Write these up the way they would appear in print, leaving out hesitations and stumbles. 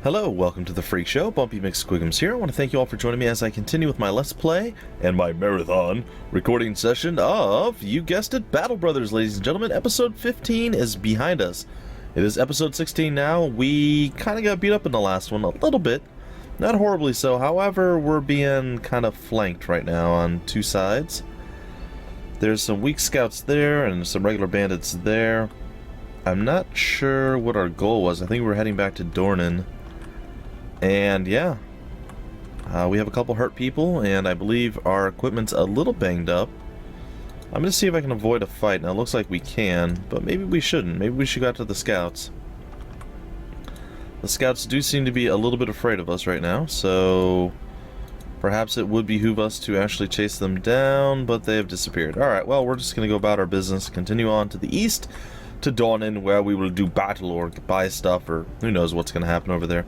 Hello, welcome to the Freak Show. Bumpy McSquigums here. I want to thank you all for joining me as I continue with my Let's Play and my marathon recording session of, you guessed it, Battle Brothers, ladies and gentlemen. Episode 15 is behind us. It is episode 16 now. We kind of got beat up in the last one a little bit. Not horribly so. However, we're being kind of flanked right now on two sides. There's some weak scouts there and some regular bandits there. I'm not sure what our goal was. I think we're heading back to Dornan. And yeah, we have a couple hurt people, and I believe our equipment's a little banged up. I'm going to see if I can avoid a fight. Now, it looks like we can, but maybe we shouldn't. Maybe we should go after the scouts. The scouts do seem to be a little bit afraid of us right now, so perhaps it would behoove us to actually chase them down, but they have disappeared. Alright, well, we're just going to go about our business, continue on to the east, to Dornan, where we will do battle or buy stuff, or who knows what's going to happen over there.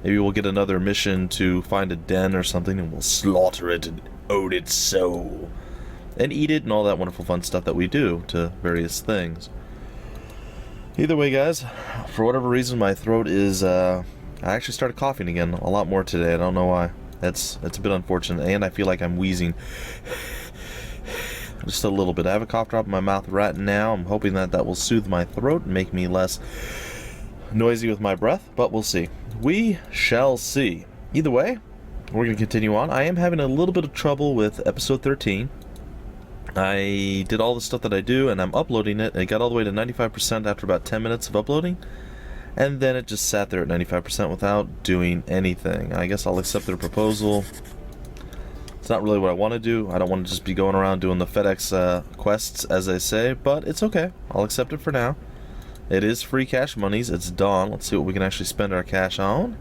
Maybe we'll get another mission to find a den or something, and we'll slaughter it and own its soul. And eat it and all that wonderful fun stuff that we do to various things. Either way, guys, for whatever reason, my throat is, I actually started coughing again a lot more today. I don't know why. It's a bit unfortunate, and I feel like I'm wheezing. Just a little bit. I have a cough drop in my mouth right now. I'm hoping that that will soothe my throat and make me less noisy with my breath, but we'll see. We shall see. Either way, we're going to continue on. I am having a little bit of trouble with episode 13. I did all the stuff that I do, and I'm uploading it. It got all the way to 95% after about 10 minutes of uploading, and then it just sat there at 95% without doing anything. I guess I'll accept their proposal. It's not really what I want to do. I don't want to just be going around doing the FedEx quests, as they say, but it's okay. I'll accept it for now. It is free cash monies. It's dawn. Let's see what we can actually spend our cash on.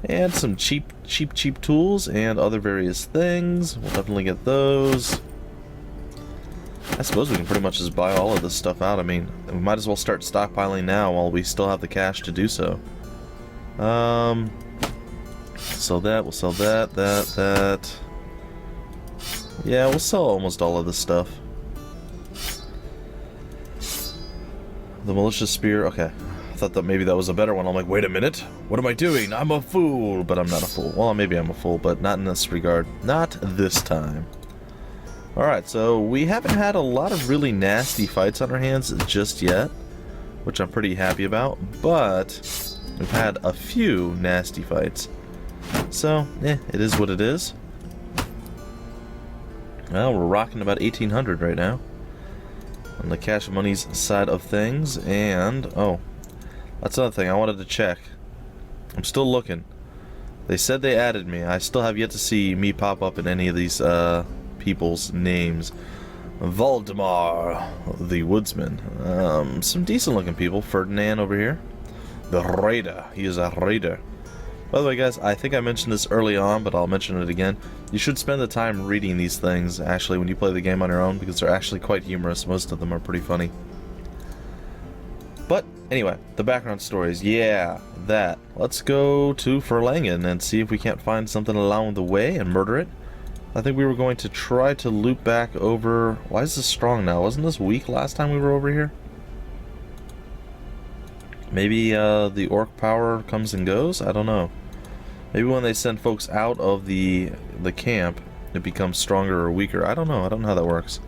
And some cheap tools and other various things. We'll definitely get those. I suppose we can pretty much just buy all of this stuff out. I mean, we might as well start stockpiling now while we still have the cash to do so. Sell that. We'll sell that. Yeah, we'll sell almost all of this stuff. The malicious spear, okay. I thought that maybe that was a better one. I'm like, wait a minute, what am I doing? I'm a fool, but I'm not a fool. Well, maybe I'm a fool, but not in this regard. Not this time. Alright, so we haven't had a lot of really nasty fights on our hands just yet, which I'm pretty happy about, but we've had a few nasty fights. So, it is what it is. Well, we're rocking about 1,800 right now on the cash monies side of things, and oh, that's another thing I wanted to check. I'm still looking. They said they added me. I still have yet to see me pop up in any of these people's names. Valdemar, the woodsman. Some decent looking people. Ferdinand over here. The raider. He is a raider. By the way, guys, I think I mentioned this early on, but I'll mention it again. You should spend the time reading these things, actually, when you play the game on your own, because they're actually quite humorous. Most of them are pretty funny. But, anyway, the background stories. Yeah, that. Let's go to Verlangen and see if we can't find something along the way and murder it. I think we were going to try to loop back over... Why is this strong now? Wasn't this weak last time we were over here? Maybe the orc power comes and goes? I don't know. Maybe when they send folks out of the camp, it becomes stronger or weaker. I don't know. I don't know how that works.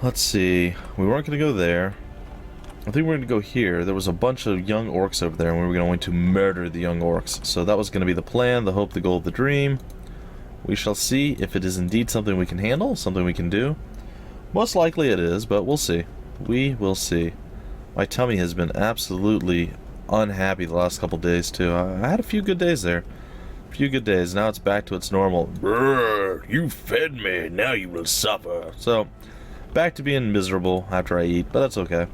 Let's see. We weren't going to go there. I think we're going to go here. There was a bunch of young orcs over there, and we were going to murder the young orcs. So that was going to be the plan, the hope, the goal, the dream. We shall see if it is indeed something we can handle, something we can do. Most likely it is, but we'll see. We will see. My tummy has been absolutely unhappy the last couple days too. I had a few good days there. A few good days. Now it's back to its normal. Brrr, you fed me, now you will suffer. So, back to being miserable after I eat, but that's okay.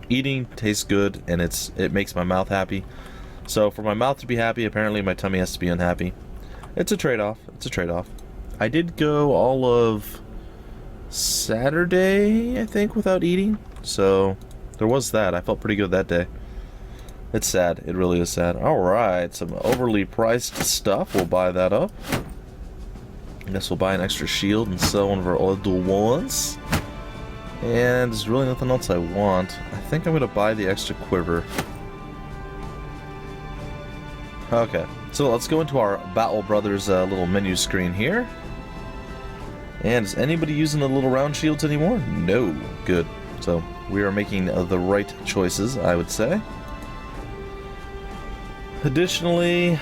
Eating tastes good, and it makes my mouth happy. So for my mouth to be happy, apparently my tummy has to be unhappy. It's a trade-off. It's a trade-off. I did go all of Saturday, I think, without eating. So there was that. I felt pretty good that day. It's sad. It really is sad. Alright, some overly priced stuff. We'll buy that up. I guess we'll buy an extra shield and sell one of our older ones. And there's really nothing else I want. I think I'm going to buy the extra quiver. Okay, so let's go into our Battle Brothers little menu screen here. And is anybody using the little round shields anymore? No. Good. So we are making the right choices, I would say. Additionally,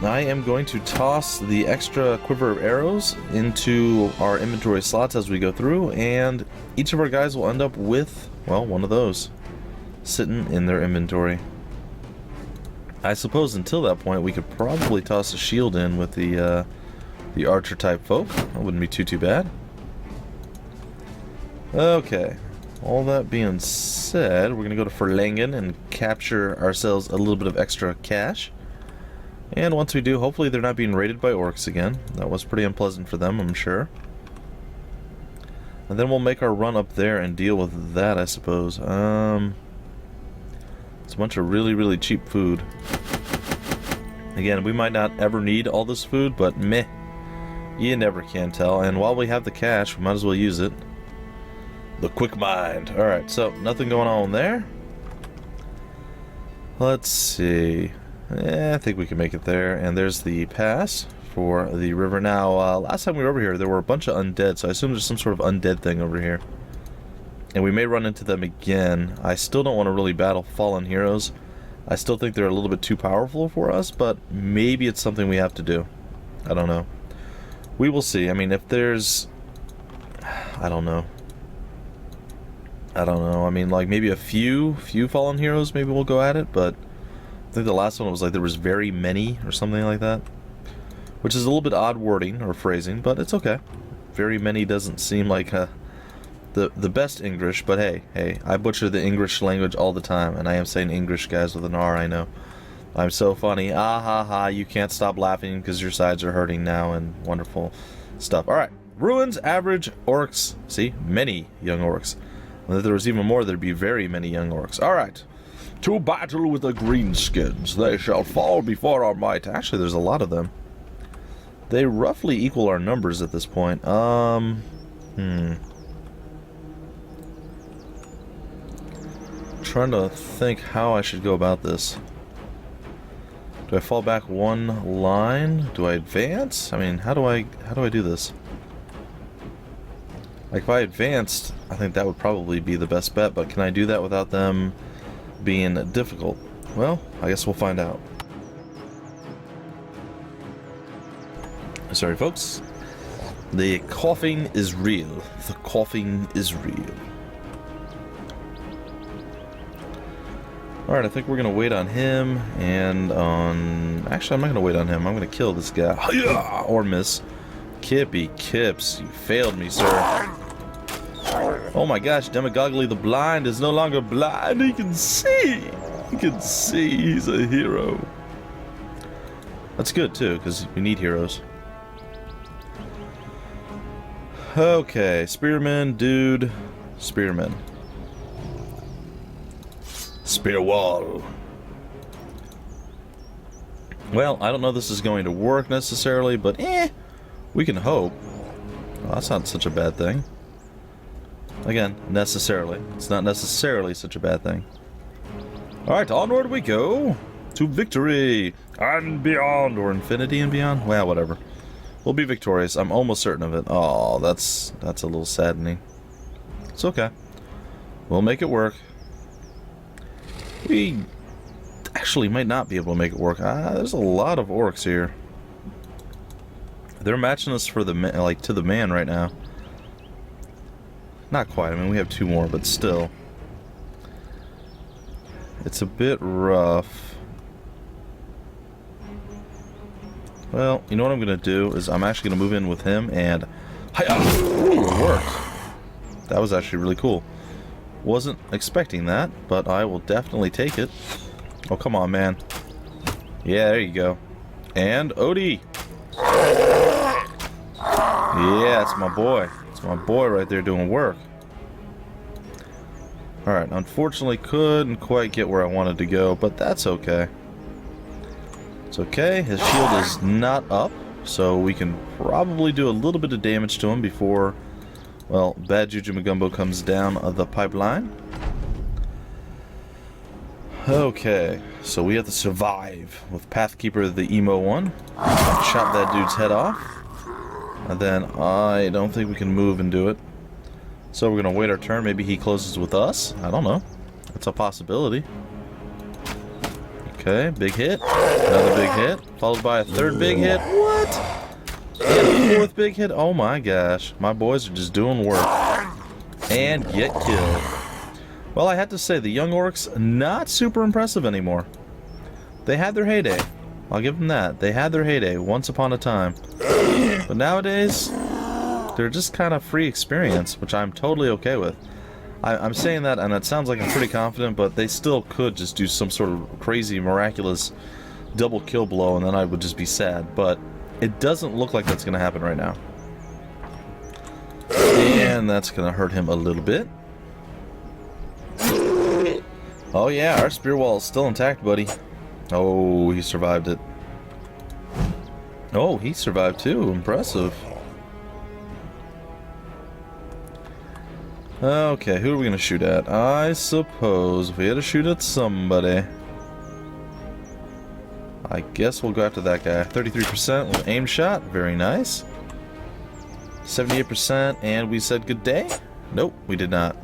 I am going to toss the extra quiver of arrows into our inventory slots as we go through, and each of our guys will end up with, well, one of those sitting in their inventory. I suppose until that point we could probably toss a shield in with the archer type folk. That wouldn't be too bad. Okay, all that being said, we're gonna go to Verlangen and capture ourselves a little bit of extra cash. And once we do, hopefully they're not being raided by orcs again. That was pretty unpleasant for them, I'm sure. And then we'll make our run up there and deal with that, I suppose. It's a bunch of really cheap food. Again, we might not ever need all this food, but meh. You never can tell. And while we have the cash, we might as well use it. The quick mind. Alright, so nothing going on there. Let's see. I think we can make it there. And there's the pass for the river. Now, last time we were over here, there were a bunch of undead, so I assume there's some sort of undead thing over here. And we may run into them again. I still don't want to really battle fallen heroes. I still think they're a little bit too powerful for us, but maybe it's something we have to do. I don't know. We will see. I mean, if there's... I don't know. I mean, like, maybe a few fallen heroes, maybe we'll go at it, but... I think the last one was like there was very many or something like that. Which is a little bit odd wording or phrasing, but it's okay. Very many doesn't seem like the best English, but hey, I butcher the English language all the time, and I am saying English, guys, with an R, I know. I'm so funny. Ah ha ha, you can't stop laughing because your sides are hurting now, and wonderful stuff. Alright, ruins, average, orcs. See, many young orcs. And if there was even more, there'd be very many young orcs. Alright. To battle with the greenskins, they shall fall before our might. Actually, there's a lot of them. They roughly equal our numbers at this point. Trying to think how I should go about this. Do I fall back one line? Do I advance? I mean, how do I do this? Like, if I advanced, I think that would probably be the best bet, but can I do that without them being difficult? Well, I guess we'll find out. Sorry, folks. The coughing is real. The coughing is real. Alright, I think we're going to wait on him and on... Actually, I'm not going to wait on him. I'm going to kill this guy. Hi-ya! Or miss. Kippy Kips, you failed me, sir. Oh my gosh, Demogogly the Blind is no longer blind. He can see. He can see. He's a hero. That's good, too, because we need heroes. Okay, Spearman, dude. Spearman. Spear wall. Well, I don't know if this is going to work necessarily, but we can hope. Well, that's not such a bad thing. Again, necessarily. It's not necessarily such a bad thing. Alright, onward we go to victory and beyond, or infinity and beyond. Well, whatever. We'll be victorious. I'm almost certain of it. Oh, that's a little saddening. It's okay. We'll make it work. We actually might not be able to make it work. There's a lot of orcs here. They're matching us for the like to the man right now. Not quite. I mean, we have two more, but still. It's a bit rough. Well, you know what I'm going to do is I'm actually going to move in with him and... Hi-ya! Ooh, it worked. That was actually really cool. Wasn't expecting that, but I will definitely take it. Oh, come on, man. Yeah, there you go. And Odie! Yeah, it's my boy. It's my boy right there doing work. Alright, unfortunately couldn't quite get where I wanted to go, but that's okay. It's okay, his shield is not up, so we can probably do a little bit of damage to him before, well, Bad Juju Magumbo comes down the pipeline. Okay, so we have to survive with Pathkeeper the emo one. Chop that dude's head off. And then I don't think we can move and do it. So we're going to wait our turn. Maybe he closes with us. I don't know. That's a possibility. Okay, big hit. Another big hit. Followed by a third big hit. What? And a fourth big hit? Oh my gosh. My boys are just doing work. And get killed. Well, I have to say, the young orcs, not super impressive anymore. They had their heyday. I'll give them that. They had their heyday once upon a time. But nowadays, they're just kind of free experience, which I'm totally okay with. I'm saying that, and it sounds like I'm pretty confident, but they still could just do some sort of crazy, miraculous double kill blow, and then I would just be sad. But it doesn't look like that's going to happen right now. And that's going to hurt him a little bit. Oh yeah, our spear wall is still intact, buddy. Oh, he survived it. Oh, he survived too. Impressive. Okay, who are we going to shoot at? I suppose we had to shoot at somebody. I guess we'll go after that guy. 33% with aim shot. Very nice. 78%, and we said good day? Nope, we did not.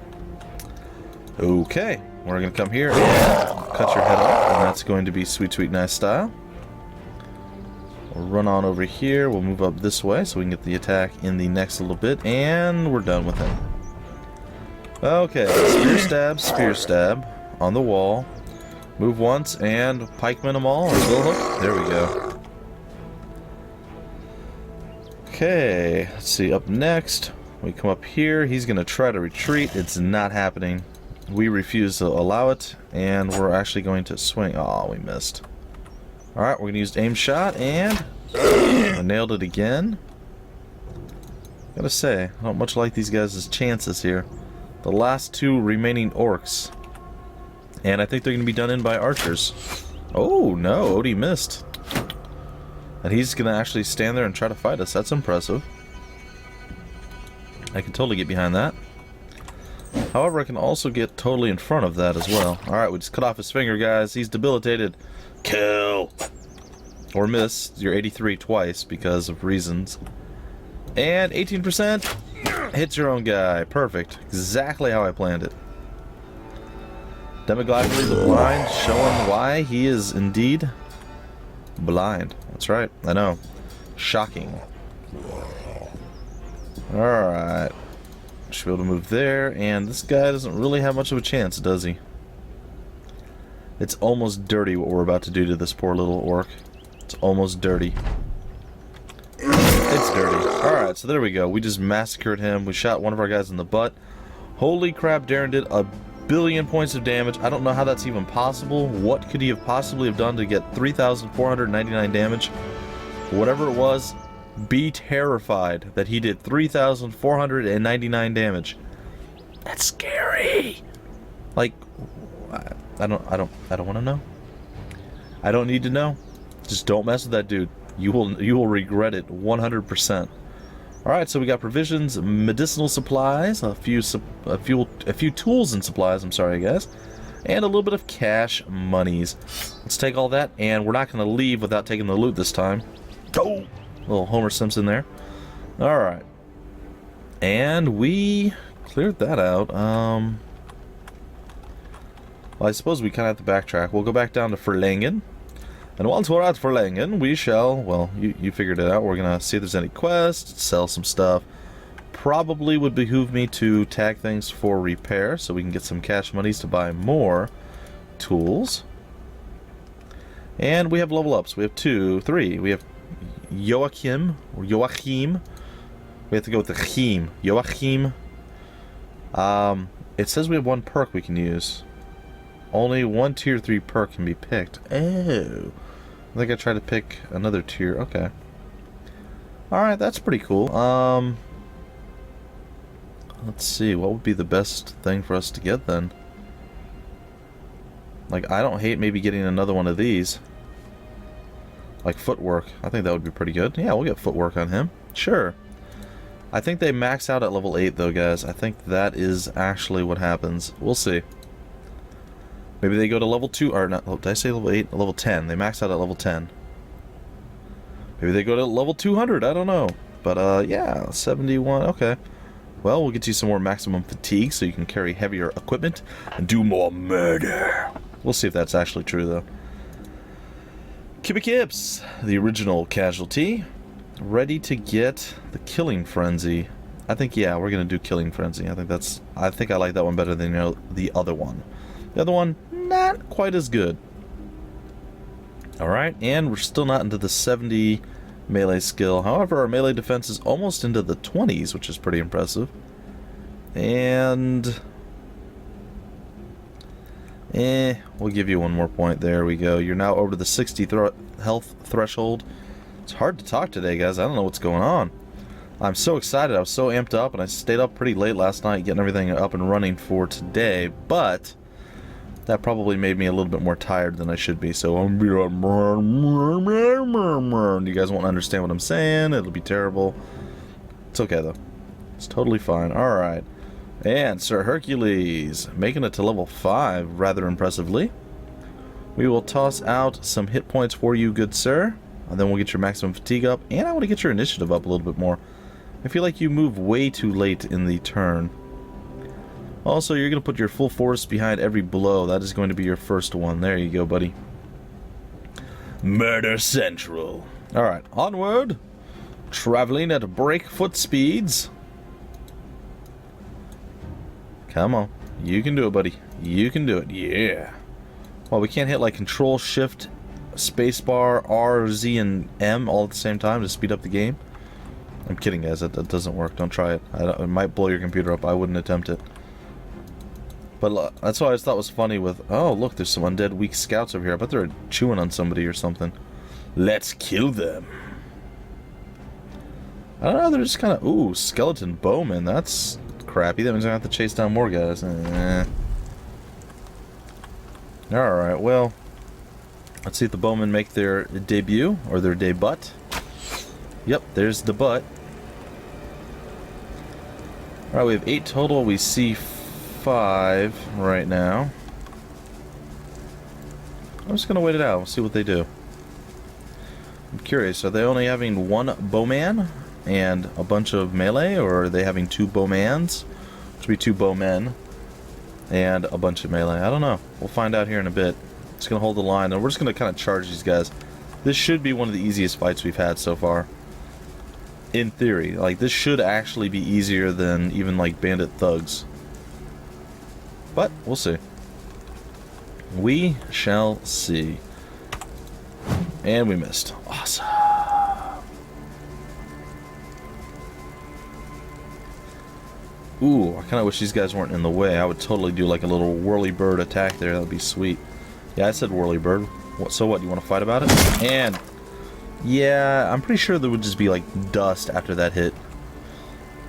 Okay, we're going to come here and cut your head off, and that's going to be sweet, sweet, nice style. We'll run on over here. We'll move up this way so we can get the attack in the next little bit, and we're done with him. Okay, spear stab on the wall. Move once and pikeman them all, or bill hook. There we go. Okay, let's see. Up next, we come up here. He's going to try to retreat. It's not happening. We refuse to allow it, and we're actually going to swing. Oh, we missed. Alright, we're going to use aim shot, and I nailed it again. Gotta say, I don't much like these guys' chances here. The last two remaining orcs. And I think they're going to be done in by archers. Oh, no, Odie missed. And he's going to actually stand there and try to fight us. That's impressive. I can totally get behind that. However, I can also get totally in front of that as well. Alright, we just cut off his finger, guys. He's debilitated. Kill! Or miss. You're 83 twice because of reasons. And 18%. Hits your own guy. Perfect. Exactly how I planned it. Demoglyphically the blind, showing why he is indeed blind. That's right. I know. Shocking. Alright. Should be able to move there, and this guy doesn't really have much of a chance, does he? It's almost dirty what we're about to do to this poor little orc. It's almost dirty. It's dirty. Alright, so there we go. We just massacred him. We shot one of our guys in the butt. Holy crap, Darren did a billion points of damage. I don't know how that's even possible. What could he have possibly have done to get 3,499 damage? Whatever it was, be terrified that he did 3,499 damage. That's scary. Like, I don't want to know. I don't need to know. Just don't mess with that dude. You will regret it 100%. All right, so we got provisions, medicinal supplies, a few tools and supplies. I'm sorry, guys, and a little bit of cash monies. Let's take all that, and we're not going to leave without taking the loot this time. Oh, little Homer Simpson there. All right, and we cleared that out. Well, I suppose we kind of have to backtrack. We'll go back down to Verlangen. And once we're at Verlangen, we shall, well, you figured it out. We're going to see if there's any quests, sell some stuff. Probably would behoove me to tag things for repair so we can get some cash monies to buy more tools. And we have level ups. We have 2, 3. We have Joachim, or Joachim. We have to go with the Chim. Joachim. It says we have 1 perk we can use. Only 1 tier 3 perk can be picked. Oh. I think I tried to pick another tier. Okay. Alright, that's pretty cool. Let's see. What would be the best thing for us to get then? Like, I don't hate maybe getting another one of these. Like footwork. I think that would be pretty good. Yeah, we'll get footwork on him. Sure. I think they max out at level 8 though, guys. I think that is actually what happens. We'll see. Maybe they go to level 2, or not, did I say level 8? Level 10. They max out at level 10. Maybe they go to level 200, I don't know. But, yeah, 71, okay. Well, we'll get you some more maximum fatigue so you can carry heavier equipment and do more murder. We'll see if that's actually true, though. Kips, the original casualty, ready to get the killing frenzy. I think, yeah, we're gonna do killing frenzy. I think I like that one better than the other one. The other one, not quite as good. Alright, and we're still not into the 70 melee skill. However, our melee defense is almost into the 20s, which is pretty impressive. And we'll give you one more point. There we go. You're now over the 60 health threshold. It's hard to talk today, guys. I don't know what's going on. I'm so excited. I was so amped up, and I stayed up pretty late last night getting everything up and running for today, but that probably made me a little bit more tired than I should be, so you guys won't understand what I'm saying. It'll be terrible. It's okay, though. It's totally fine. Alright. And Sir Hercules, making it to level 5 rather impressively. We will toss out some hit points for you, good sir. And then we'll get your maximum fatigue up, and I want to get your initiative up a little bit more. I feel like you move way too late in the turn. Also, you're going to put your full force behind every blow. That is going to be your first one. There you go, buddy. Murder Central. Alright, onward. Traveling at breakfoot speeds. Come on. You can do it, buddy. You can do it. Yeah. Well, we can't hit like Control, Shift, Spacebar, R, Z, and M all at the same time to speed up the game. I'm kidding, guys. That doesn't work. Don't try it. It might blow your computer up. I wouldn't attempt it. But that's what I just thought was funny with... Oh, look, there's some undead weak scouts over here. I bet they're chewing on somebody or something. Let's kill them. I don't know. They're just kind of... Ooh, skeleton bowman. That's crappy. That means I have to chase down more guys. Alright, well... Let's see if the bowmen make their debut, or their debut. Yep, there's the butt. Alright, we have 8 total. We see 5 right now. I'm just going to wait it out. We'll see what they do. I'm curious. Are they only having one bowman and a bunch of melee, or are they having 2 bowmans? Which would be 2 bowmen and a bunch of melee. I don't know. We'll find out here in a bit. Just going to hold the line, and we're just going to kind of charge these guys. This should be one of the easiest fights we've had so far. In theory. Like, this should actually be easier than even, like, bandit thugs. But, we'll see. We shall see. And we missed. Awesome. Ooh, I kind of wish these guys weren't in the way. I would totally do, like, a little whirly bird attack there. That would be sweet. Yeah, I said whirly bird. What, so what, you want to fight about it? And, yeah, I'm pretty sure there would just be, like, dust after that hit.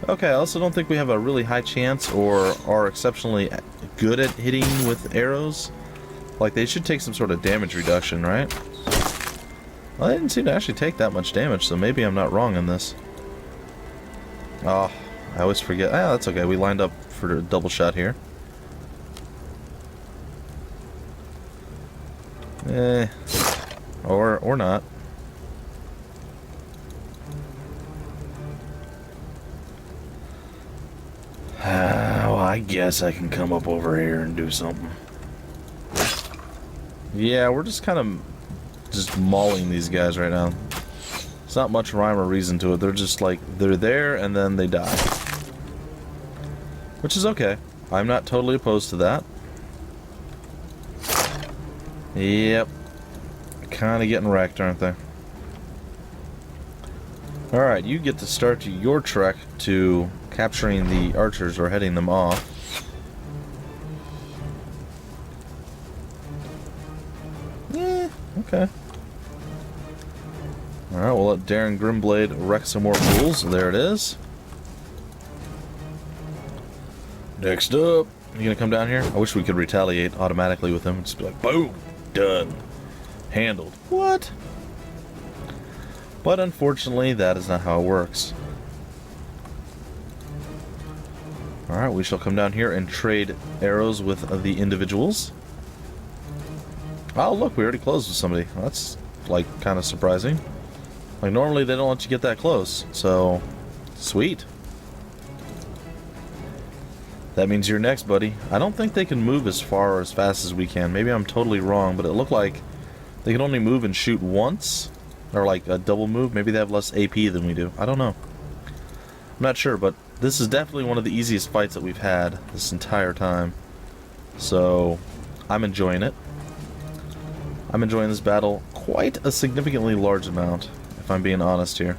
Okay, I also don't think we have a really high chance or are exceptionally good at hitting with arrows. Like, they should take some sort of damage reduction, right? Well, they didn't seem to actually take that much damage, so maybe I'm not wrong on this. Oh, I always forget. Ah, that's okay. We lined up for a double shot here. Or not. Well, I guess I can come up over here and do something. Yeah, we're just kind of just mauling these guys right now. It's not much rhyme or reason to it. They're just like, they're there and then they die. Which is okay. I'm not totally opposed to that. Yep. Kind of getting wrecked, aren't they? Alright, you get to start your trek to capturing the archers or heading them off. Yeah, okay. Alright, we'll let Darren Grimblade wreck some more fools. There it is. Next up, you gonna come down here? I wish we could retaliate automatically with him. Just be like, boom, done. Handled. What? But unfortunately, that is not how it works. Alright, we shall come down here and trade arrows with the individuals. Oh, look, we already closed with somebody. That's, like, kind of surprising. Like, normally they don't let you get that close, so... Sweet. That means you're next, buddy. I don't think they can move as far or as fast as we can. Maybe I'm totally wrong, but it looked like they can only move and shoot once. Or, like, a double move. Maybe they have less AP than we do. I don't know. I'm not sure, but this is definitely one of the easiest fights that we've had this entire time. So, I'm enjoying it. I'm enjoying this battle quite a significantly large amount, if I'm being honest here.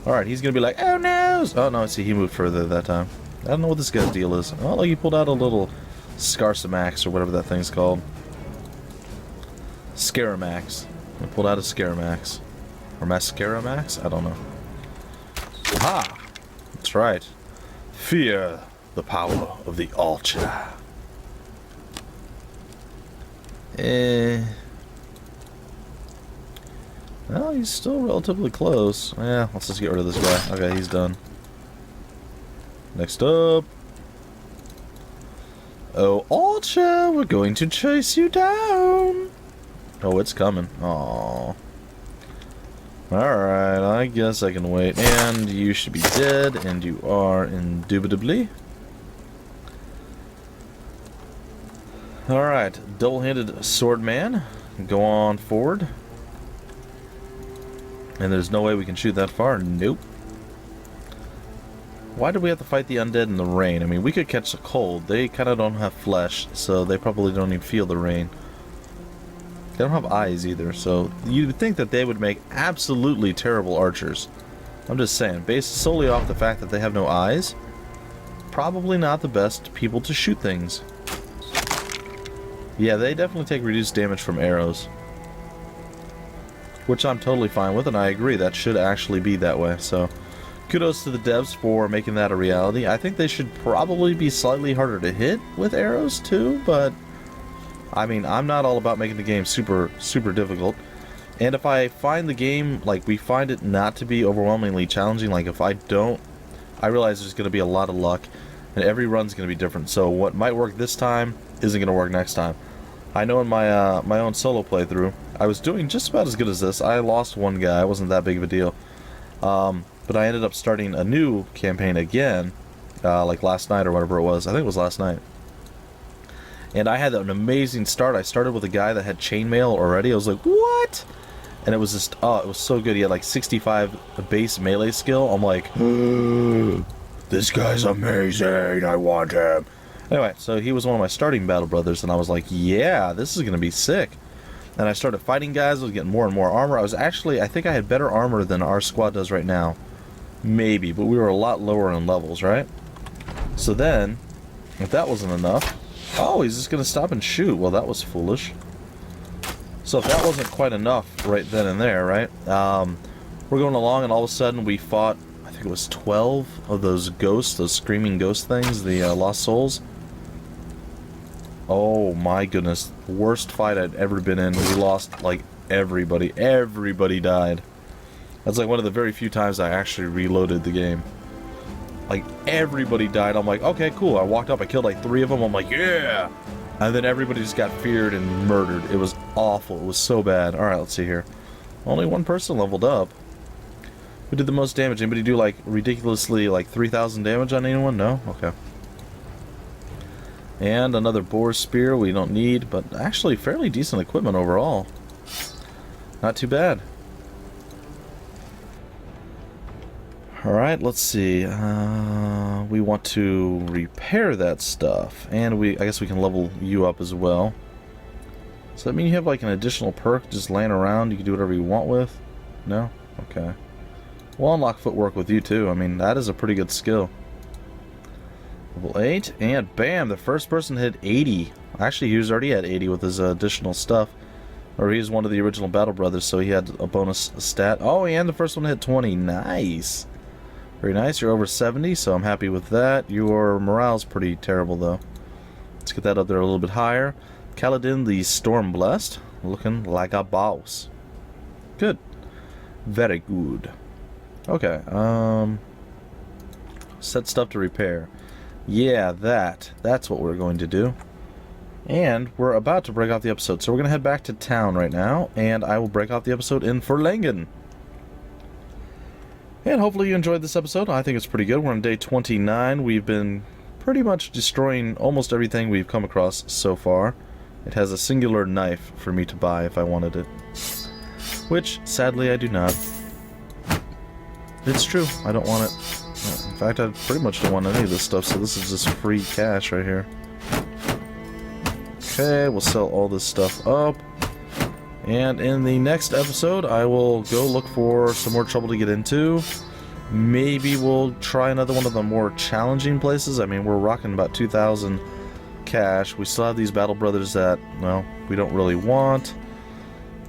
Alright, he's gonna be like, oh no! Oh no, I see he moved further that time. I don't know what this guy's deal is. Oh, like he pulled out a little Scarsamax or whatever that thing's called. Scaramax. He pulled out a Scaramax. Or Mascaramax? I don't know. Aha! That's right. Fear the power of the Ultra. Well, he's still relatively close. Yeah, let's just get rid of this guy. Okay, he's done. Next up. Oh, Ultra, we're going to chase you down. Oh, it's coming. Aww. Alright, I guess I can wait. And you should be dead, and you are indubitably. Alright, double-handed sword man. Go on forward. And there's no way we can shoot that far? Nope. Why do we have to fight the undead in the rain? I mean, we could catch a cold. They kind of don't have flesh, so they probably don't even feel the rain. They don't have eyes either, so you'd think that they would make absolutely terrible archers. I'm just saying, based solely off the fact that they have no eyes, probably not the best people to shoot things. Yeah, they definitely take reduced damage from arrows. Which I'm totally fine with, and I agree, that should actually be that way, so kudos to the devs for making that a reality. I think they should probably be slightly harder to hit with arrows too, but I mean, I'm not all about making the game super difficult. And if I find the game, like, we find it not to be overwhelmingly challenging, like if I don't, I realize there's going to be a lot of luck, and every run's going to be different, so what might work this time isn't going to work next time. I know in my my own solo playthrough, I was doing just about as good as this. I lost one guy, it wasn't that big of a deal. But I ended up starting a new campaign again, like last night or whatever it was. I think it was last night. And I had an amazing start. I started with a guy that had chainmail already. I was like, what? And it was just, oh, it was so good. He had like 65 base melee skill. I'm like, this guy's amazing. I want him. Anyway, so he was one of my starting battle brothers, and I was like, yeah, this is going to be sick. And I started fighting guys. I was getting more and more armor. I was actually, I think I had better armor than our squad does right now. Maybe, but we were a lot lower in levels, right? So then, if that wasn't enough, oh, he's just going to stop and shoot. Well, that was foolish. So if that wasn't quite enough right then and there, right? We're going along, and all of a sudden we fought, I think it was 12 of those ghosts, those screaming ghost things, the Lost Souls. Oh my goodness, worst fight I'd ever been in. We lost, like, everybody. Everybody died. That's like one of the very few times I actually reloaded the game. Like, everybody died. I'm like, okay, cool. I walked up, I killed like 3 of them. I'm like, yeah! And then everybody just got feared and murdered. It was awful. It was so bad. Alright, let's see here. Only one person leveled up. Who did the most damage? Anybody do, like, ridiculously, like, 3,000 damage on anyone? No? Okay. And another boar spear we don't need, but actually fairly decent equipment overall. Not too bad. Alright, let's see. We want to repair that stuff. And I guess we can level you up as well. Does that mean you have like an additional perk just laying around you can do whatever you want with? No? Okay. We'll unlock footwork with you too. I mean, that is a pretty good skill. Level 8, and bam, the first person hit 80. Actually, he was already at 80 with his additional stuff. Or he was one of the original Battle Brothers, so he had a bonus stat. Oh, and the first one hit 20. Nice. Very nice. You're over 70, so I'm happy with that. Your morale's pretty terrible, though. Let's get that up there a little bit higher. Kaladin the Stormblessed, looking like a boss. Good. Very good. Okay, set stuff to repair. Yeah, that's what we're going to do. And we're about to break off the episode, so we're going to head back to town right now, and I will break off the episode in Verlangen. And hopefully you enjoyed this episode. I think it's pretty good. We're on day 29. We've been pretty much destroying almost everything we've come across so far. It has a singular knife for me to buy if I wanted it. Which, sadly, I do not. It's true. I don't want it. In fact, I pretty much don't want any of this stuff, so this is just free cash right here. Okay, we'll sell all this stuff up. And in the next episode, I will go look for some more trouble to get into. Maybe we'll try another one of the more challenging places. I mean, we're rocking about 2,000 cash. We still have these battle brothers that, well, we don't really want.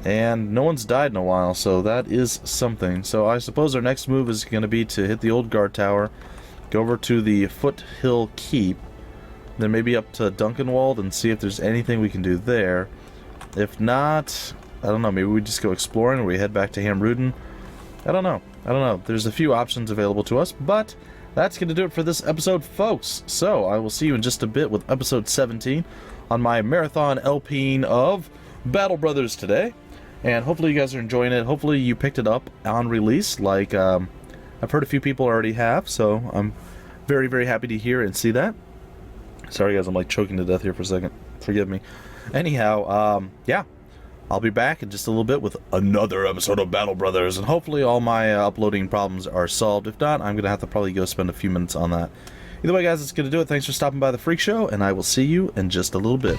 And no one's died in a while, so that is something. So I suppose our next move is going to be to hit the old guard tower, go over to the Foothill Keep, then maybe up to Duncanwald and see if there's anything we can do there. If not, I don't know, maybe we just go exploring or we head back to Hamruden. I don't know. There's a few options available to us, but that's going to do it for this episode, folks. So I will see you in just a bit with episode 17 on my marathon LPing of Battle Brothers today. And hopefully you guys are enjoying it. Hopefully you picked it up on release, like I've heard a few people already have, so I'm very, very happy to hear and see that. Sorry guys, I'm like choking to death here for a second. Forgive me. Anyhow, yeah. I'll be back in just a little bit with another episode of Battle Brothers, and hopefully all my uploading problems are solved. If not, I'm going to have to probably go spend a few minutes on that. Either way guys, it's going to do it. Thanks for stopping by the Freak Show, and I will see you in just a little bit.